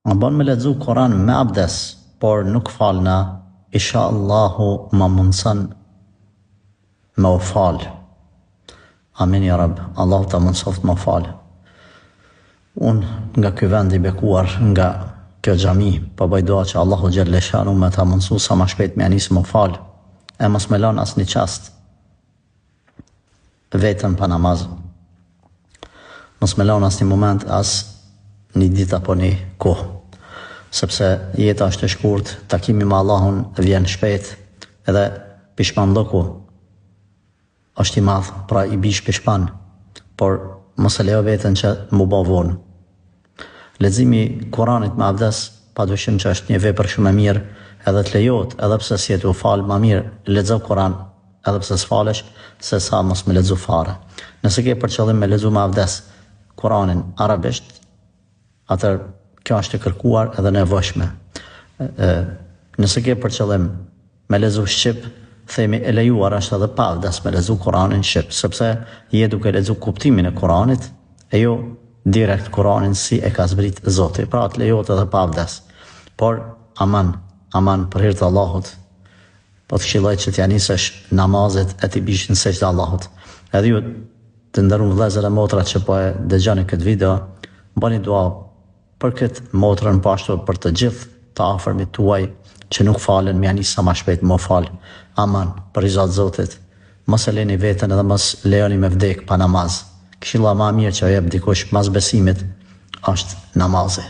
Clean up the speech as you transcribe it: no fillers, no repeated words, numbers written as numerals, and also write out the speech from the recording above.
Më bën me lexu Kur'an me abdes, por nuk falna, isha Allahu më mundson me u fal. Amin ya Rab, Allahu ta mundsoft më fal. Unë nga ky vend i bekuar, nga kjo xhami, po bëj dua që Allahu xhelle shanu më ta mundsu sa më shpejt me anis më fal. E mos më lën asnjë çast vetëm pa namaz. Mos më lën asnjë moment as një ditë apo një kohë. Sepse jeta është e shkurt, takimi me Allahun vjen shpejt, edhe pishmandoku është i madh, pra i bish pishpan, por mos e lejo veten që mu bë vonë. Leximi Kuranit me abdes, padyshim që është një vepër shumë e mirë, edhe të lejohet, edhe pse si të u fal më mirë, lexo Kuran, edhe pse s'falesh, se sa mos me lexo fare. Nëse ke për qëllim me lexu me abdes Kuranin arabisht, atër kjo është e kërkuar edhe nevojshme. Nëse ke për qëllim me lexu shqip, themi e lejuar është edhe pa abdes me lexu Kuranin shqip, sepse je duke lexu kuptimin e Kuranit, e jo direkt Kuranin si e ka zbrit Zoti. Pra të lejohet edhe pa abdes. Por aman për hir të Allahut, po të këshilloj që t'ja nisësh namazet e t'i bish në sejdë Allahut. Edhe ju të nderuar vëllezër e motra që po e dëgjoni këtë video, bëni dua për këtë motrën, po ashtu për të gjithë të afërmit tuaj që nuk falen, më janë sa më shpejt më fal. Aman, për rizat Zotit, mos e leni veten edhe mos lejoni me vdek pa namaz. Këshilla më e mirë që jep dikush mas besimit është namazi.